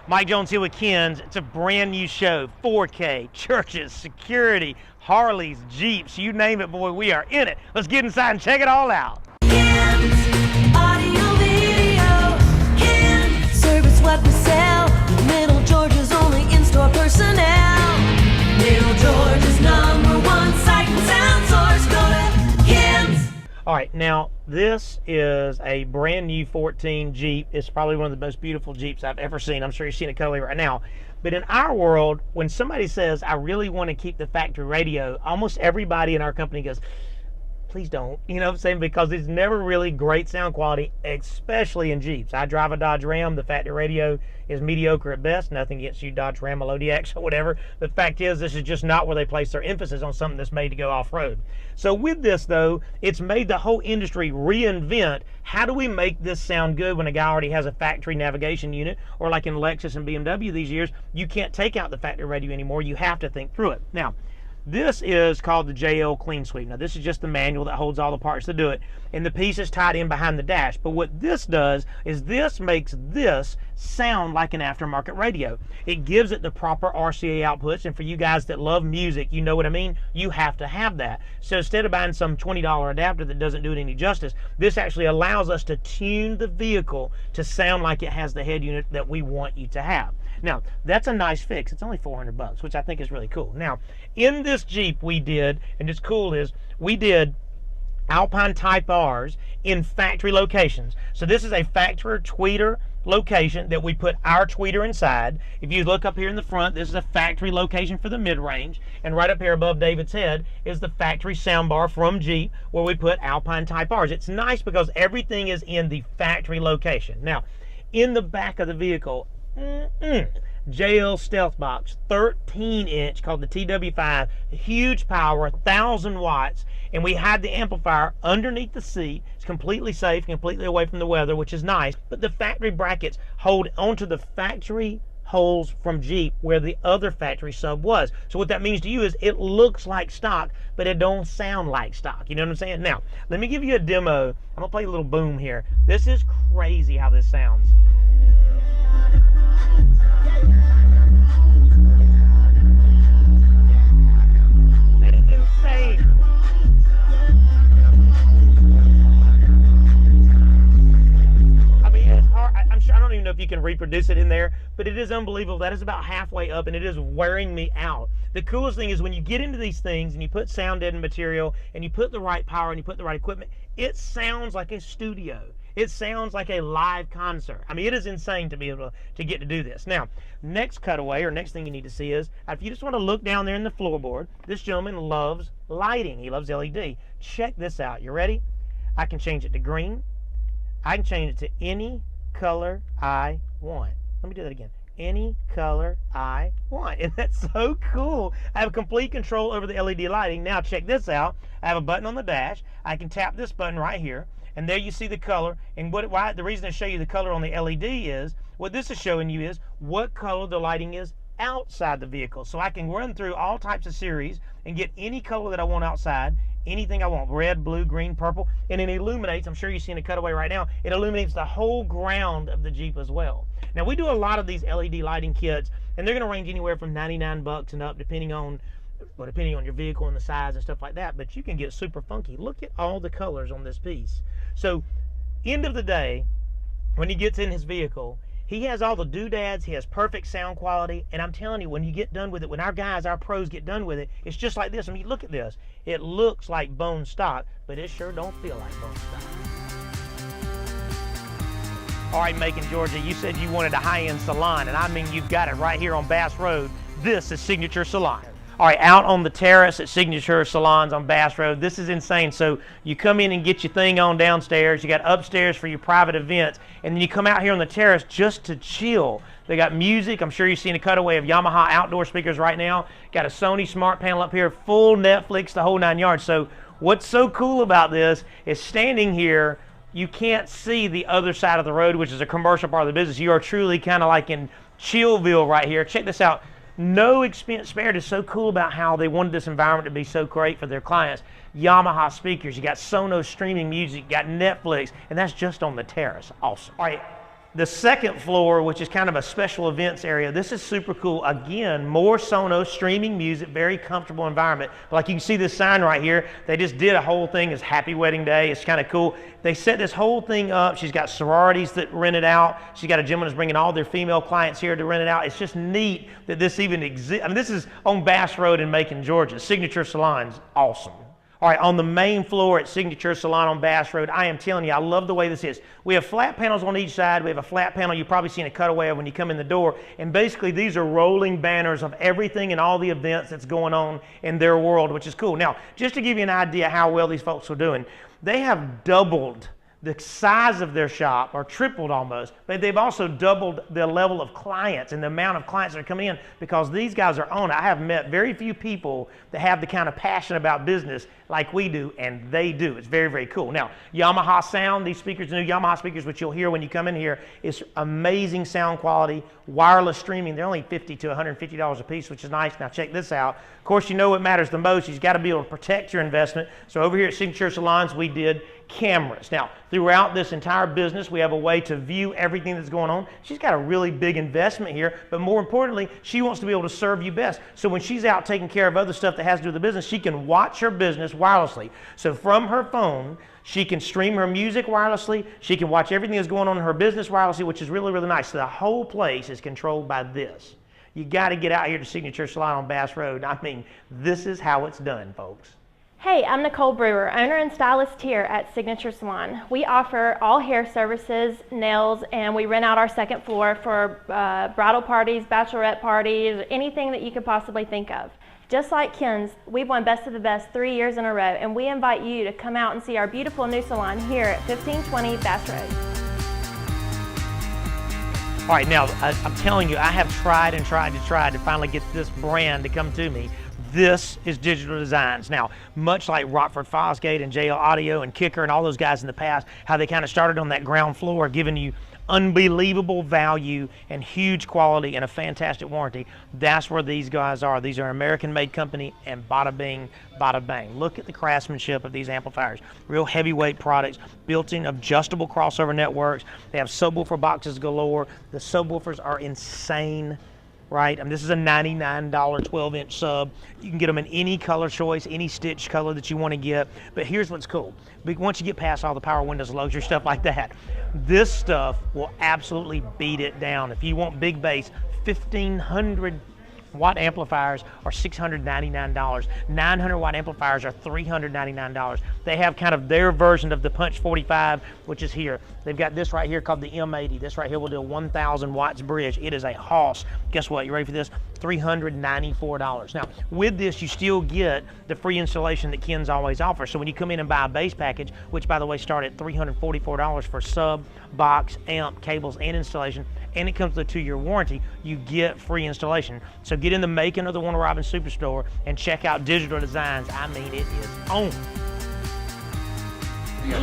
Mike Jones here with Ken's. It's a brand new show, 4K, churches, security, Harleys, Jeeps, you name it, boy, we are in it. Let's get inside and check it all out. Ken's audio video. Ken's service what we sell. Middle Georgia's only in-store personnel. Middle Georgia's #1 sight and sound source. Go to Ken's. All right, now this is a brand new 14 Jeep. It's probably one of the most beautiful Jeeps I've ever seen. I'm sure you're seeing it cutaway right now. But in our world, when somebody says, I really want to keep the factory radio, almost everybody in our company goes, please don't. You know what I'm saying? Because it's never really great sound quality, especially in Jeeps. I drive a Dodge Ram. The factory radio is mediocre at best. Nothing against you Dodge Ram Melodiacs or whatever. The fact is, this is just not where they place their emphasis on something that's made to go off-road. So with this, though, it's made the whole industry reinvent how do we make this sound good when a guy already has a factory navigation unit, or like in Lexus and BMW these years, you can't take out the factory radio anymore. You have to think through it. Now, this is called the JL Clean Sweep. Now, this is just the manual that holds all the parts to do it, and the piece is tied in behind the dash. But what this does is this makes this sound like an aftermarket radio. It gives it the proper RCA outputs, and for you guys that love music, you know what I mean? You have to have that. So instead of buying some $20 adapter that doesn't do it any justice, this actually allows us to tune the vehicle to sound like it has the head unit that we want you to have. Now, that's a nice fix. It's only $400, which I think is really cool. Now, in this Jeep we did, and it's cool is, we did Alpine Type R's in factory locations. So this is a factory tweeter location that we put our tweeter inside. If you look up here in the front, this is a factory location for the mid-range, and right up here above David's head is the factory soundbar from Jeep where we put Alpine Type R's. It's nice because everything is in the factory location. Now, in the back of the vehicle, JL Stealth Box, 13-inch, called the TW5, huge power, 1,000 watts, and we had the amplifier underneath the seat. It's completely safe, completely away from the weather, which is nice, but the factory brackets hold onto the factory holes from Jeep where the other factory sub was. So what that means to you is it looks like stock, but it don't sound like stock. You know what I'm saying? Now, let me give you a demo. I'm gonna play a little boom here. This is crazy how this sounds. That is insane. I mean, it's hard. I'm sure, I don't even know if you can reproduce it in there, but it is unbelievable. That is about halfway up, and it is wearing me out. The coolest thing is when you get into these things and you put sound deadening material and you put the right power and you put the right equipment, it sounds like a studio. It sounds like a live concert. I mean, it is insane to be able to get to do this. Now, next cutaway, or next thing you need to see is, if you just want to look down there in the floorboard, this gentleman loves lighting. He loves LED. Check this out. You ready? I can change it to green. I can change it to any color I want. Let me do that again. Any color I want. And that's so cool. I have complete control over the LED lighting. Now check this out. I have a button on the dash. I can tap this button right here, and there you see the color. And the reason I show you the color on the LED is, what this is showing you is what color the lighting is outside the vehicle. So I can run through all types of series and get any color that I want outside, anything I want, red, blue, green, purple, and it illuminates. I'm sure you're seeing a cutaway right now. It illuminates the whole ground of the Jeep as well. Now, we do a lot of these LED lighting kits, and they're going to range anywhere from $99 and up, depending on your vehicle and the size and stuff like that, but you can get super funky. Look at all the colors on this piece. So, end of the day, when he gets in his vehicle, he has all the doodads, he has perfect sound quality, and I'm telling you, when you get done with it, when our guys, our pros get done with it, it's just like this. I mean, look at this. It looks like bone stock, but it sure don't feel like bone stock. All right, Macon, Georgia, you said you wanted a high-end salon, and I mean, you've got it right here on Bass Road. This is Signature Salon. All right, out on the terrace at Signature Salons on Bass Road. This is insane. So you come in and get your thing on downstairs. You got upstairs for your private events. And then you come out here on the terrace just to chill. They got music. I'm sure you've seen a cutaway of Yamaha outdoor speakers right now. Got a Sony smart panel up here, full Netflix, the whole 9 yards. So what's so cool about this is standing here, you can't see the other side of the road, which is a commercial part of the business. You are truly kind of like in Chillville right here. Check this out. No expense spared is so cool about how they wanted this environment to be so great for their clients. Yamaha speakers, you got Sonos streaming music, you got Netflix, and that's just on the terrace. Awesome. All right, The second floor, which is kind of a special events area, this is super cool. Again, more Sonos streaming music, very comfortable environment. Like you can see this sign right here. They just did a whole thing as Happy Wedding Day. It's kind of cool. They set this whole thing up. She's got sororities that rent it out. She's got a gentleman who's bringing all their female clients here to rent it out. It's just neat that this even exists. I mean, this is on Bass Road in Macon, Georgia. Signature Salon's awesome. All right, on the main floor at Signature Salon on Bass Road, I am telling you, I love the way this is. We have flat panels on each side. We have a flat panel you've probably seen a cutaway of when you come in the door. And basically, these are rolling banners of everything and all the events that's going on in their world, which is cool. Now, just to give you an idea how well these folks are doing, they have doubled the size of their shop, or tripled almost, but they've also doubled the level of clients and the amount of clients that are coming in because these guys are on it. I have met very few people that have the kind of passion about business like we do, and they do. It's very, very cool. Now, Yamaha sound, these speakers, the new Yamaha speakers, which you'll hear when you come in here, is amazing sound quality, wireless streaming. They're only $50 to $150 a piece, which is nice. Now, check this out. Of course, you know what matters the most. You've got to be able to protect your investment. So over here at Signature Salons, we did cameras. Now, throughout this entire business, we have a way to view everything that's going on. She's got a really big investment here, but more importantly, she wants to be able to serve you best. So when she's out taking care of other stuff that has to do with the business, she can watch her business wirelessly. So from her phone, she can stream her music wirelessly. She can watch everything that's going on in her business wirelessly, which is really, really nice. So the whole place is controlled by this. You got to get out here to Signature Salon on Bass Road. I mean, this is how it's done, folks. Hey, I'm Nicole Brewer, owner and stylist here at Signature Salon. We offer all hair services, nails, and we rent out our second floor for bridal parties, bachelorette parties, anything that you could possibly think of. Just like Ken's, we've won Best of the Best 3 years in a row, and we invite you to come out and see our beautiful new salon here at 1520 Bass Road. All right, now, I'm telling you, I have tried and tried to finally get this brand to come to me. This is Digital Designs. Now, much like Rockford Fosgate and JL Audio and Kicker and all those guys in the past, how they kind of started on that ground floor, giving you unbelievable value and huge quality and a fantastic warranty. That's where these guys are. These are an American-made company, and bada bing, bada bang. Look at the craftsmanship of these amplifiers. Real heavyweight products, built-in adjustable crossover networks. They have subwoofer boxes galore. The subwoofers are insane. Right? I mean, this is a $99 12-inch sub. You can get them in any color choice, any stitch color that you want to get. But here's what's cool. Once you get past all the power windows, luxury stuff like that, this stuff will absolutely beat it down. If you want big bass, 1,500 watt amplifiers are $699. 900 watt amplifiers are $399. They have kind of their version of the Punch 45, which is here. They've got this right here called the M80. This right here will do a 1,000 watts bridge. It is a hoss. Guess what? You ready for this? $394. Now, with this, you still get the free installation that Ken's always offers. So when you come in and buy a bass package, which by the way start at $344 for sub, box, amp, cables, and installation, and it comes with a 2-year warranty, you get free installation. So get in the Macon or the Warner Robins Superstore and check out Digital Designs. I mean, it is on. I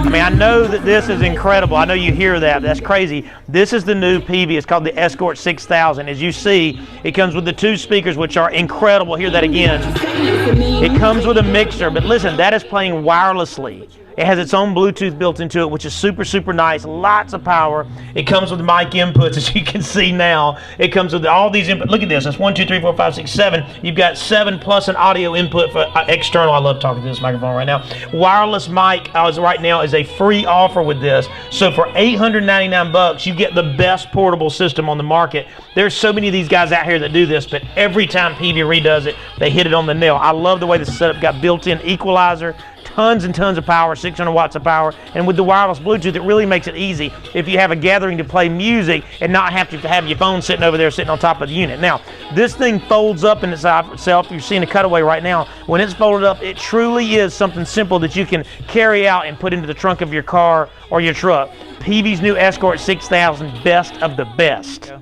mean, I know that this is incredible. I know you hear that. That's crazy. This is the new Peavey. It's called the Escort 6000. As you see, it comes with the 2 speakers, which are incredible. Hear that again. It comes with a mixer, but listen, that is playing wirelessly. It has its own Bluetooth built into it, which is super, super nice. Lots of power. It comes with mic inputs, as you can see now. It comes with all these inputs. Look at this. That's 1, 2, 3, 4, 5, 6, 7. You've got 7 plus an audio input for external. I love talking to this microphone right now. Wireless mic right now is a free offer with this. So for $899, you get the best portable system on the market. There's so many of these guys out here that do this, but every time Peavey redoes it, they hit it on the nail. I love the way this is set up. Got built-in equalizer, tons and tons of power, 600 watts of power, and with the wireless Bluetooth, it really makes it easy if you have a gathering to play music and not have to have your phone sitting over there sitting on top of the unit. Now, this thing folds up in itself. You're seeing a cutaway right now. When it's folded up, it truly is something simple that you can carry out and put into the trunk of your car or your truck. Peavey's new Escort 6000, best of the best.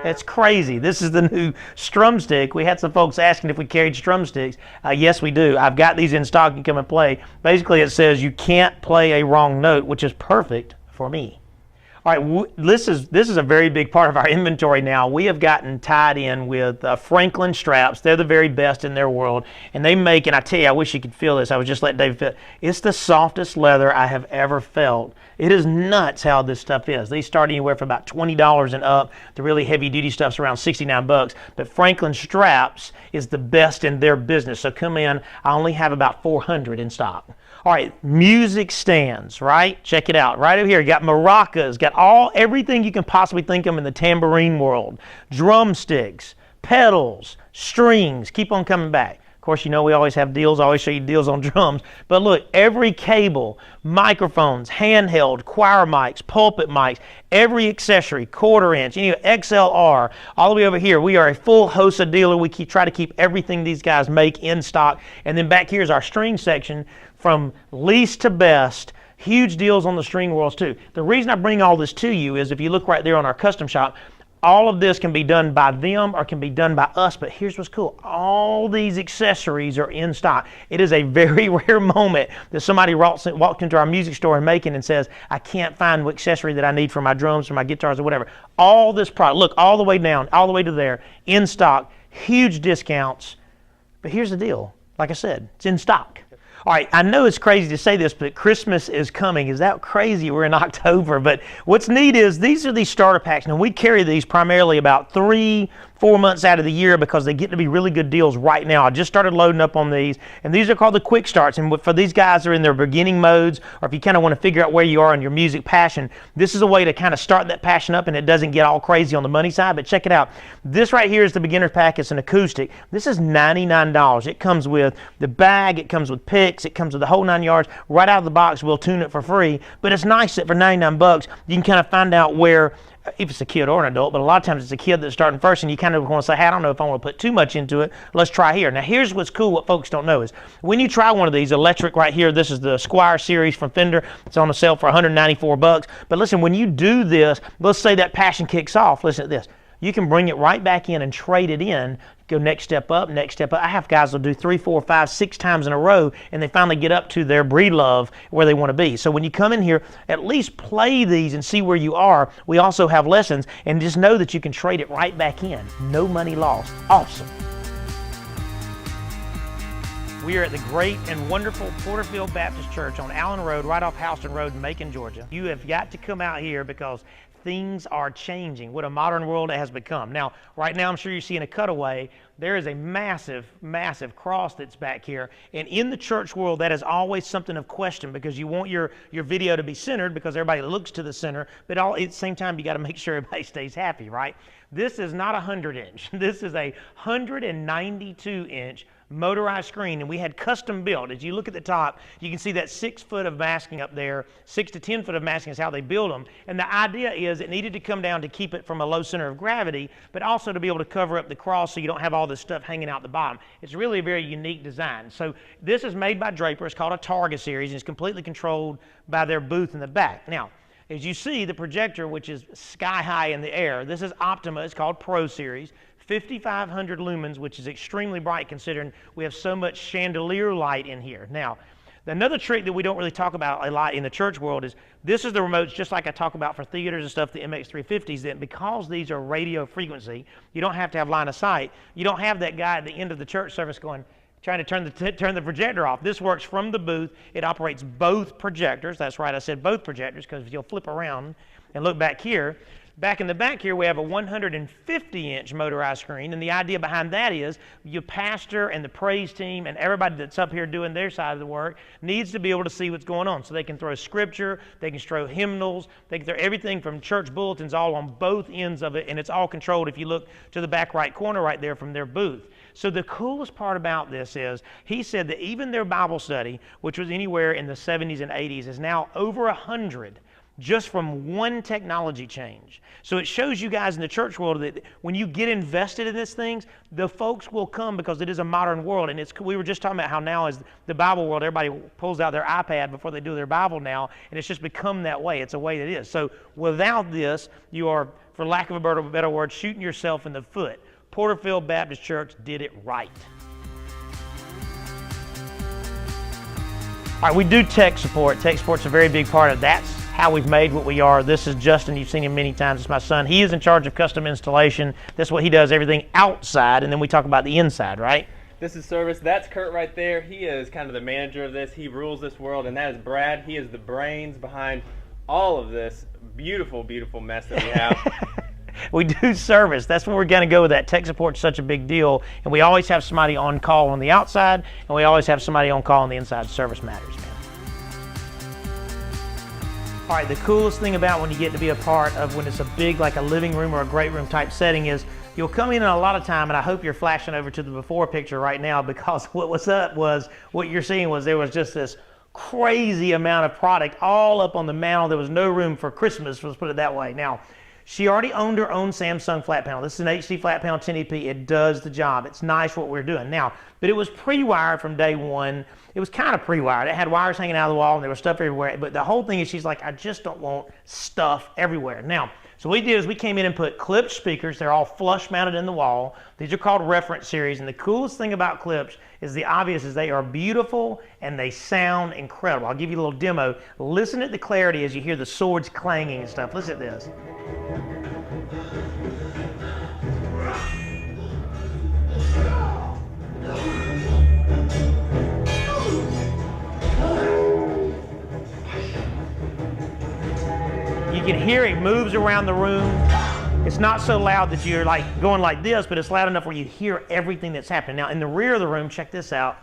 It's crazy. This is the new strum stick. We had some folks asking if we carried strum sticks. Yes, we do. I've got these in stock. You can come and play. Basically, it says you can't play a wrong note, which is perfect for me. All right, this is a very big part of our inventory now. We have gotten tied in with Franklin straps. They're the very best in their world, and they make, and I tell you, I wish you could feel this. I was just letting David feel it. It's the softest leather I have ever felt. It is nuts how this stuff is. They start anywhere from about $20 and up. The really heavy duty stuff's around $69. But Franklin straps is the best in their business. So come in. I only have about 400 in stock. All right, music stands, right? Check it out. Right over here, you got maracas, got everything you can possibly think of in the tambourine world. Drumsticks, pedals, strings, keep on coming back. Of course, you know we always have deals. I always show you deals on drums. But look, every cable, microphones, handheld, choir mics, pulpit mics, every accessory, quarter-inch, XLR, all the way over here. We are a full HOSA dealer. We try to keep everything these guys make in stock. And then back here is our string section from least to best. Huge deals on the string worlds too. The reason I bring all this to you is if you look right there on our custom shop, all of this can be done by them or can be done by us, but here's what's cool. All these accessories are in stock. It is a very rare moment that somebody walked into our music store in Macon and says, I can't find the accessory that I need for my drums or my guitars or whatever. All this product, look, all the way down, all the way to there, in stock, huge discounts. But here's the deal. Like I said, it's in stock. All right, I know it's crazy to say this, but Christmas is coming. Is that crazy? We're in October. But what's neat is these are these starter packs. Now, we carry these primarily about 3-4 months out of the year because they get to be really good deals right now. I just started loading up on these, and these are called the quick starts. And for these guys that are in their beginning modes, or if you kind of want to figure out where you are in your music passion, this is a way to kind of start that passion up and it doesn't get all crazy on the money side. But check it out. This right here is the beginner's pack. It's an acoustic. This is $99. It comes with the bag. It comes with picks. It comes with the whole 9 yards. Right out of the box, we'll tune it for free. But it's nice that for $99, you can kind of find out where, if it's a kid or an adult, but a lot of times it's a kid that's starting first and you kind of want to say, hey, I don't know if I want to put too much into it. Let's try here. Now, here's what's cool, what folks don't know is when you try one of these, electric right here, this is the Squire series from Fender. It's on sale for $194. But listen, when you do this, let's say that passion kicks off. Listen to this. You can bring it right back in and trade it in. Go next step up, next step up. I have guys that'll do 3, 4, 5, 6 times in a row, and they finally get up to their breed love where they want to be. So when you come in here, at least play these and see where you are. We also have lessons, and just know that you can trade it right back in. No money lost. Awesome. We are at the great and wonderful Porterfield Baptist Church on Allen Road, right off Houston Road in Macon, Georgia. You have got to come out here because things are changing. What a modern world it has become. Now, right now, I'm sure you're seeing a cutaway. There is a massive, massive cross that's back here. And in the church world, that is always something of question because you want your video to be centered because everybody looks to the center. But at the same time, you got to make sure everybody stays happy, right? This is not a 100-inch. This is a 192-inch motorized screen, and we had custom built. As you look at the top, you can see that 6 foot of masking up there. 6 to 10 foot of masking is how they build them. And the idea is it needed to come down to keep it from a low center of gravity, but also to be able to cover up the cross so you don't have all this stuff hanging out the bottom. It's really a very unique design. So this is made by Draper. It's called a Targa series, and it's completely controlled by their booth in the back. Now, as you see, the projector, which is sky high in the air, this is Optima. It's called Pro Series. 5,500 lumens, which is extremely bright considering we have so much chandelier light in here. Now, another trick that we don't really talk about a lot in the church world is this is the remotes, just like I talk about for theaters and stuff, the MX350s, that because these are radio frequency, you don't have to have line of sight. You don't have that guy at the end of the church service trying to turn the projector off. This works from the booth. It operates both projectors. That's right, I said both projectors because if you'll flip around and look back here, back in the back here, we have a 150-inch motorized screen, and the idea behind that is your pastor and the praise team and everybody that's up here doing their side of the work needs to be able to see what's going on. So they can throw scripture, they can throw hymnals, they can throw everything from church bulletins all on both ends of it, and it's all controlled if you look to the back right corner right there from their booth. So the coolest part about this is he said that even their Bible study, which was anywhere in the 70s and 80s, is now over 100 just from one technology change. So it shows you guys in the church world that when you get invested in these things, the folks will come because it is a modern world. And we were just talking about how now is the Bible world, everybody pulls out their iPad before they do their Bible now, and it's just become that way. It's a way it is. So without this, you are, for lack of a better word, shooting yourself in the foot. Porterfield Baptist Church did it right. All right, we do tech support. Tech support's a very big part of that. how we've made what we are. This is Justin. You've seen him many times. It's my son. He is in charge of custom installation. That's what he does, everything outside, and then we talk about the inside, right? This is service. That's Kurt right there. He is kind of the manager of this. He rules this world, and that is Brad. He is the brains behind all of this beautiful, beautiful mess that we have. We do service. That's where we're going to go with that. Tech support's such a big deal, and we always have somebody on call on the outside, and we always have somebody on call on the inside. Service matters, man. All right, the coolest thing about when you get to be a part of when it's a big, like a living room or a great room type setting is you'll come in a lot of time, and I hope you're flashing over to the before picture right now, because what was up was, what you're seeing was there was just this crazy amount of product all up on the mantle. There was no room for Christmas, let's put it that way. Now, she already owned her own Samsung flat panel. This is an HD flat panel 1080p. It does the job. It's nice what we're doing. Now, but it was pre-wired from day one. It was kind of pre-wired. It had wires hanging out of the wall, and there was stuff everywhere. But the whole thing is, she's like, I just don't want stuff everywhere. Now, so what we did is we came in and put clipped speakers. They're all flush mounted in the wall. These are called reference series. And the coolest thing about clips is the obvious is they are beautiful and they sound incredible. I'll give you a little demo. Listen to the clarity as you hear the swords clanging and stuff. Listen to this. You can hear it moves around the room. It's not so loud that you're like going like this, but it's loud enough where you hear everything that's happening. Now in the rear of the room, check this out.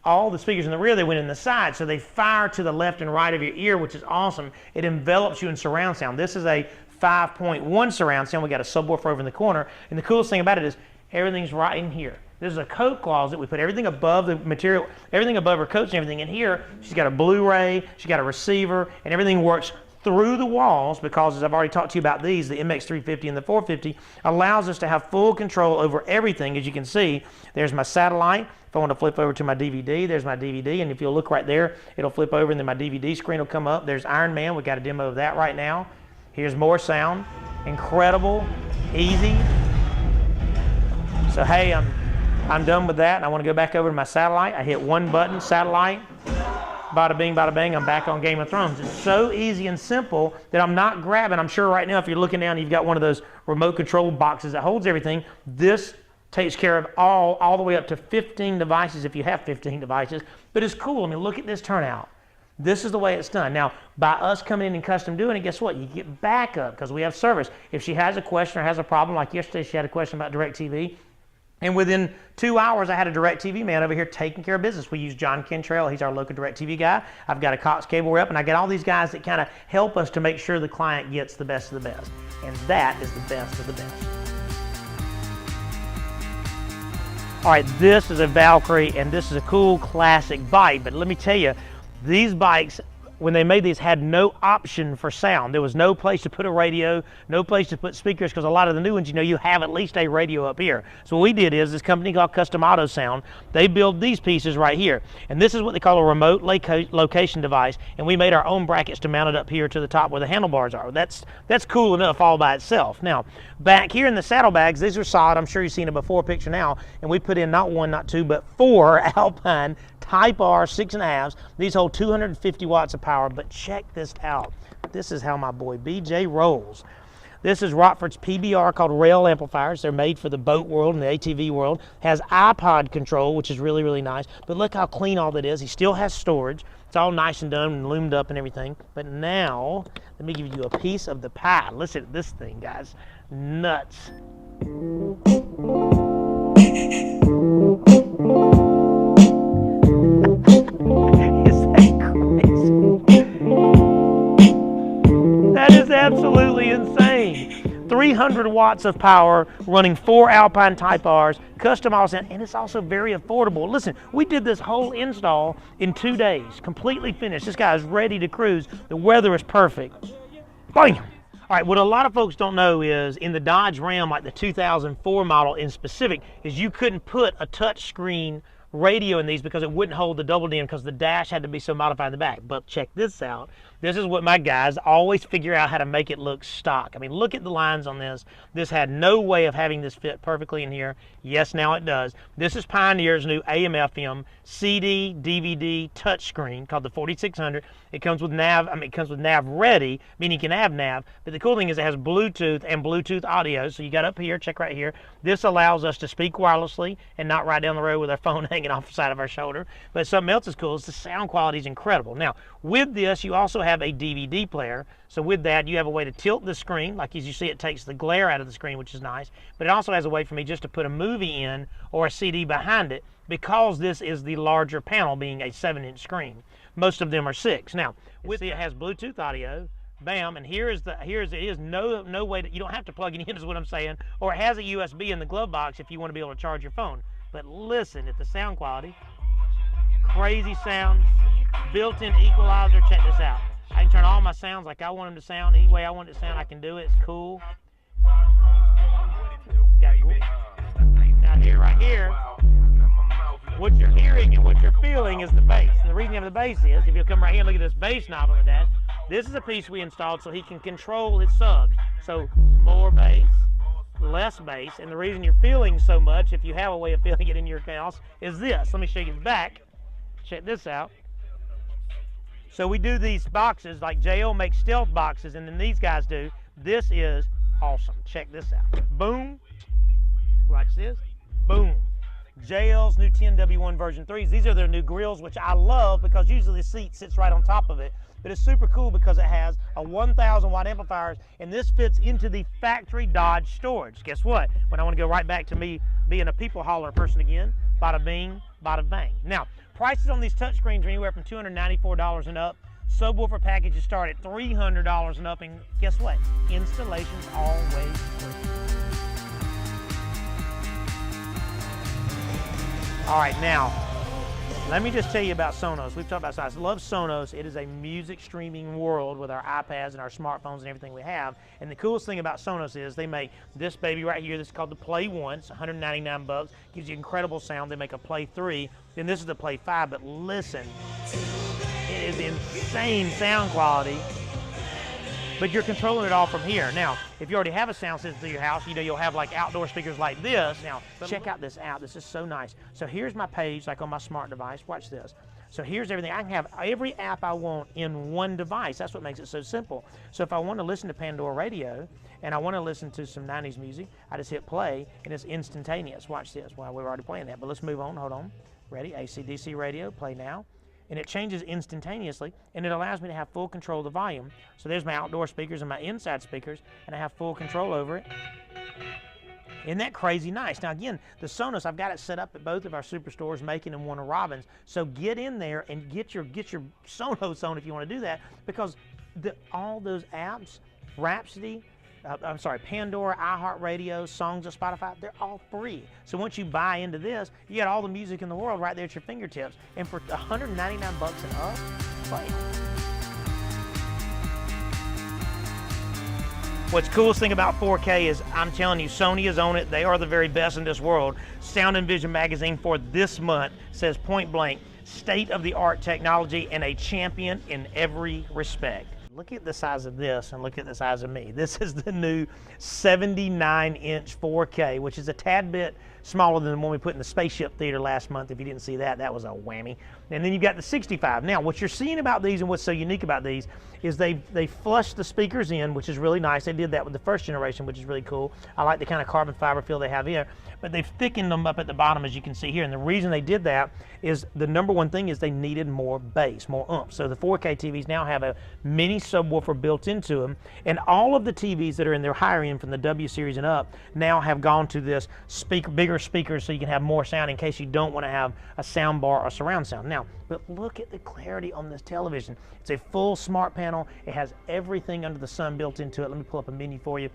All the speakers in the rear, they went in the side, so they fire to the left and right of your ear, which is awesome. It envelops you in surround sound. This is a 5.1 surround sound. We got a subwoofer over in the corner, and the coolest thing about it is everything's right in here. This is a coat closet. We put everything above the material, everything above her coats and everything in here. She's got a Blu-ray, she's got a receiver, and everything works through the walls, because as I've already talked to you about these, the MX350 and the 450 allows us to have full control over everything. As you can see, there's my satellite. If I want to flip over to my DVD, there's my DVD, and if you'll look right there, it'll flip over and then my DVD screen will come up. There's Iron Man. We've got a demo of that right now. Here's more sound. Incredible, easy. So hey, I'm done with that, and I want to go back over to my satellite. I hit one button, satellite. Bada bing, bada bang, I'm back on Game of Thrones. It's so easy and simple that I'm not grabbing. I'm sure right now if you're looking down, you've got one of those remote control boxes that holds everything. This takes care of all the way up to 15 devices if you have 15 devices. But it's cool. I mean, look at this turnout. This is the way it's done. Now, by us coming in and custom doing it, guess what? You get backup because we have service. If she has a question or has a problem, like yesterday she had a question about DirecTV, and within 2 hours, I had a DirecTV man over here taking care of business. We use John Kentrell. He's our local DirecTV guy. I've got a Cox cable rep, and I got all these guys that kind of help us to make sure the client gets the best of the best. And that is the best of the best. All right, this is a Valkyrie, and this is a cool classic bike. But let me tell you, these bikes, when they made these, had no option for sound. There was no place to put a radio, no place to put speakers, because a lot of the new ones, you know, you have at least a radio up here. So what we did is this company called Custom Auto Sound, they build these pieces right here. And this is what they call a remote location device. And we made our own brackets to mount it up here to the top where the handlebars are. That's cool enough all by itself. Now, back here in the saddlebags, these are solid. I'm sure you've seen a before picture now. And we put in not one, not two, but 4 Alpine Type R 6.5s. These hold 250 watts of power, but check this out. This is how my boy BJ rolls. This is Rockford's PBR called rail amplifiers. They're made for the boat world and the ATV world. Has iPod control, which is really, really nice. But look how clean all that is. He still has storage. It's all nice and done and loomed up and everything. But now, let me give you a piece of the pie. Listen to this thing, guys. Nuts. That is absolutely insane. 300 watts of power, running 4 Alpine Type Rs, custom all sound, and it's also very affordable. Listen, we did this whole install in 2 days, completely finished. This guy is ready to cruise. The weather is perfect. Bam! All right, what a lot of folks don't know is in the Dodge Ram, like the 2004 model in specific, is you couldn't put a touch screen radio in these because it wouldn't hold the double DIN because the dash had to be so modified in the back. But check this out. This is what my guys always figure out how to make it look stock. I mean, look at the lines on this. This had no way of having this fit perfectly in here. Yes, now it does. This is Pioneer's new AM/FM CD, DVD, touchscreen called the 4600. It comes with nav. I mean, it comes with nav ready, meaning you can have nav. But the cool thing is it has Bluetooth and Bluetooth audio. So you got up here, check right here. This allows us to speak wirelessly and not ride down the road with our phone hanging off the side of our shoulder. But something else is cool is the sound quality is incredible. Now, with this, you also have a DVD player. So with that, you have a way to tilt the screen. Like as you see, it takes the glare out of the screen, which is nice. But it also has a way for me just to put a movie in or a CD behind it because this is the larger panel, being a 7-inch screen. Most of them are 6. Now, with it has Bluetooth audio. Bam, and here it is. No way that you don't have to plug it in, is what I'm saying. Or it has a USB in the glove box if you want to be able to charge your phone. But listen at the sound quality. Crazy sound. Built-in equalizer. Check this out. I can turn all my sounds like I want them to sound. Any way I want it to sound, I can do it. It's cool. Now here, right here, what you're hearing and what you're feeling is the bass. And the reason you have the bass is, if you'll come right here and look at this bass knob on the dash, this is a piece we installed so he can control his subs. So more bass, less bass, and the reason you're feeling so much, if you have a way of feeling it in your house, is this. Let me show you the back. Check this out. So we do these boxes, like JL makes stealth boxes, and then these guys do. This is awesome. Check this out. Boom. Watch this. Boom. JL's new 10W1 version 3s. These are their new grills, which I love because usually the seat sits right on top of it. But it's super cool because it has a 1,000 watt amplifiers, and this fits into the factory Dodge storage. Guess what? When I want to go right back to me being a people hauler person again, bada bing, bada bang. Now, prices on these touchscreens are anywhere from $294 and up. Subwoofer packages start at $300 and up, and guess what? Installation's always free. All right, now, let me just tell you about Sonos. We've talked about Sonos. I love Sonos. It is a music streaming world with our iPads and our smartphones and everything we have. And the coolest thing about Sonos is they make this baby right here. This is called the Play 1. It's $199. Gives you incredible sound. They make a Play 3. Then this is the Play 5. But listen, it is insane sound quality. But you're controlling it all from here. Now, if you already have a sound system to your house, you know you'll have like outdoor speakers like this. Now, check out this app. This is so nice. So here's my page, like on my smart device. Watch this. So here's everything. I can have every app I want in one device. That's what makes it so simple. So if I want to listen to Pandora Radio and I want to listen to some 90s music, I just hit play and it's instantaneous. Watch this. Well, we're already playing that, but let's move on. Hold on. Ready? AC/DC radio. Play now. And it changes instantaneously, and it allows me to have full control of the volume. So there's my outdoor speakers and my inside speakers, and I have full control over it. Isn't that crazy nice? Now again, the Sonos, I've got it set up at both of our superstores, Macon and Warner Robins. So get in there and get your Sonos on if you want to do that, because all those apps, Rhapsody, Pandora, iHeartRadio, songs of Spotify, they're all free. So once you buy into this, you got all the music in the world right there at your fingertips. And for $199 and up, play. What's the coolest thing about 4K is, I'm telling you, Sony is on it. They are the very best in this world. Sound and Vision magazine for this month says point blank, state-of-the-art technology and a champion in every respect. Look at the size of this and look at the size of me. This is the new 79-inch 4K, which is a tad bit smaller than the one we put in the Spaceship Theater last month. If you didn't see that, that was a whammy. And then you've got the 65. Now, what you're seeing about these and what's so unique about these is they flush the speakers in, which is really nice. They did that with the first generation, which is really cool. I like the kind of carbon fiber feel they have here. But they've thickened them up at the bottom, as you can see here. And the reason they did that is the number one thing is they needed more bass, more oomph. So the 4K TVs now have a mini subwoofer built into them. And all of the TVs that are in their higher end from the W series and up now have gone to this bigger speakers so you can have more sound in case you don't want to have a sound bar or surround sound. Now, but look at the clarity on this television. It's a full smart panel. It has everything under the sun built into it. Let me pull up a menu for you.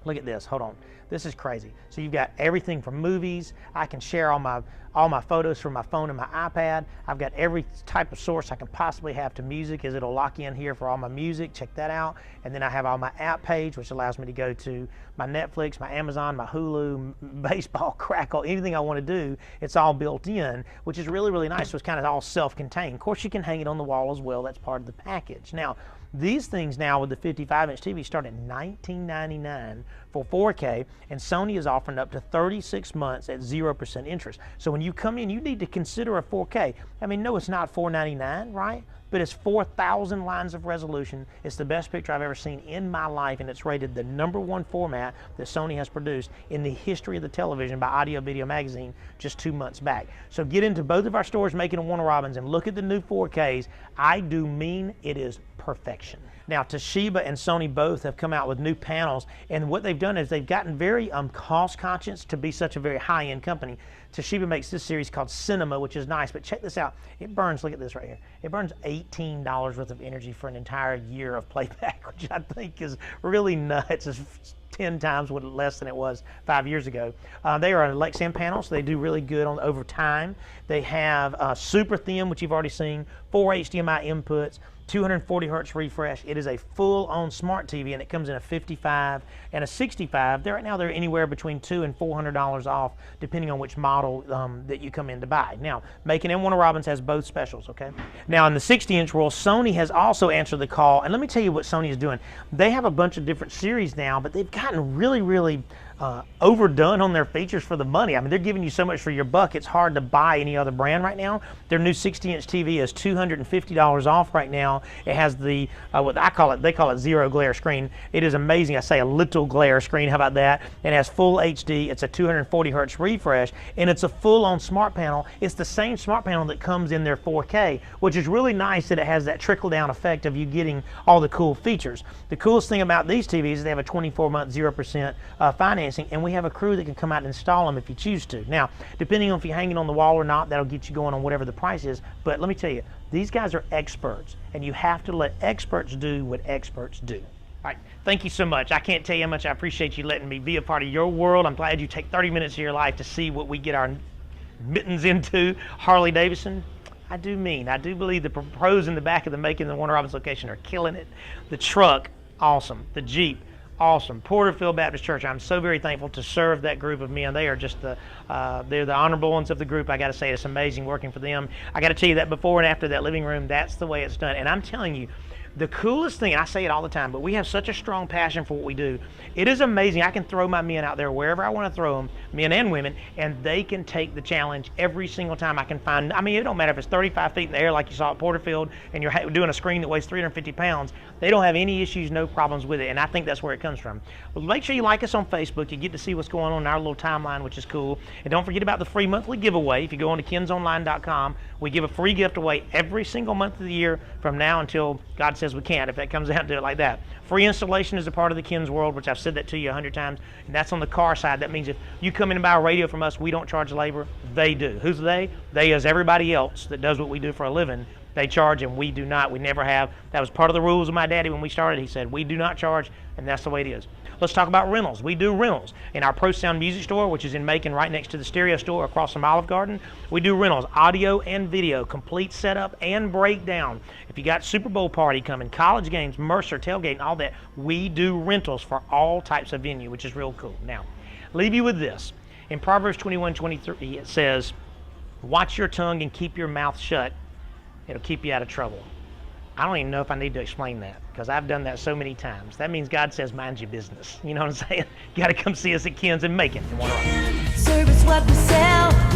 Look at this. Hold on. This is crazy. So you've got everything from movies. I can share all my photos from my phone and my iPad. I've got every type of source I can possibly have to music, as it'll lock in here for all my music. Check that out. And then I have all my app page, which allows me to go to my Netflix, my Amazon, my Hulu, baseball, Crackle, anything I want to do. It's all built in, which is really, really nice. So it's kind of all self-contained. Of course, you can hang it on the wall as well. That's part of the package. Now, these things now with the 55-inch TV start at $19.99 for 4K, and Sony is offering up to 36 months at 0% interest. So when you come in, you need to consider a 4K. I mean, no, it's not $499, right? But it's 4,000 lines of resolution. It's the best picture I've ever seen in my life, and it's rated the #1 format that Sony has produced in the history of the television by Audio Video Magazine just 2 months back. So get into both of our stores, Macon and Warner Robins, and look at the new 4Ks. I do mean it is perfection. Now, Toshiba and Sony both have come out with new panels, and what they've done is they've gotten very cost conscious to be such a very high-end company. Toshiba makes this series called Cinema, which is nice, but check this out. It burns, look at this right here. It burns $18 worth of energy for an entire year of playback, which I think is really nuts. It's 10 times less than it was 5 years ago. They are a Lexan panel, so they do really good over time. They have super thin, which you've already seen, 4 HDMI inputs, 240 hertz refresh. It is a full-on smart TV, and it comes in a 55 and a 65. Right now they're anywhere between $200 and $400 off, depending on which model that you come in to buy. Now, Macon and Warner Robins has both specials, okay? Now, in the 60-inch world, Sony has also answered the call, and let me tell you what Sony is doing. They have a bunch of different series now, but they've gotten really, really overdone on their features for the money. I mean, they're giving you so much for your buck, it's hard to buy any other brand right now. Their new 60-inch TV is $250 off right now. It has the, what they call it zero glare screen. It is amazing. I say a little glare screen, how about that? It has full HD, it's a 240 hertz refresh, and it's a full-on smart panel. It's the same smart panel that comes in their 4K, which is really nice that it has that trickle-down effect of you getting all the cool features. The coolest thing about these TVs is they have a 24-month 0% financing, and we have a crew that can come out and install them if you choose to. Now, depending on if you hang it on the wall or not, that'll get you going on whatever the price is. But let me tell you, these guys are experts, and you have to let experts do what experts do. All right, thank you so much. I can't tell you how much I appreciate you letting me be a part of your world. I'm glad you take 30 minutes of your life to see what we get our mittens into. Harley Davidson, I do believe the pros in the back of the Macon and Warner Robins location are killing it. The truck, awesome. The Jeep, awesome. Porterfield Baptist Church, I'm so very thankful to serve that group of men. They are just they're the honorable ones of the group. I got to say, it's amazing working for them. I got to tell you that before and after that living room, that's the way it's done. And I'm telling you, the coolest thing, and I say it all the time, but we have such a strong passion for what we do. It is amazing. I can throw my men out there wherever I want to throw them, men and women, and they can take the challenge every single time I can find. I mean, it don't matter if it's 35 feet in the air like you saw at Porterfield and you're doing a screen that weighs 350 pounds. They don't have any issues, no problems with it, and I think that's where it comes from. Well, make sure you like us on Facebook. You get to see what's going on in our little timeline, which is cool. And don't forget about the free monthly giveaway. If you go on to kensonline.com, we give a free gift away every single month of the year from now until God says we can't, if that comes down to it like that. Free installation is a part of the Ken's world, which I've said that to you 100 times, and that's on the car side. That means if you come in and buy a radio from us, we don't charge labor. They do. Who's they? They is everybody else that does what we do for a living. They charge and we do not. We never have. That was part of the rules of my daddy when we started. He said, we do not charge, and that's the way it is. Let's talk about rentals. We do rentals. In our Pro Sound Music Store, which is in Macon, right next to the stereo store across from Olive Garden, we do rentals, audio and video, complete setup and breakdown. If you got Super Bowl party coming, college games, Mercer, tailgate, and all that, we do rentals for all types of venue, which is real cool. Now, leave you with this. In Proverbs 21:23, it says, watch your tongue and keep your mouth shut. It'll keep you out of trouble. I don't even know if I need to explain that because I've done that so many times. That means God says, mind your business. You know what I'm saying? You got to come see us at Ken's and Macon. Service what we sell.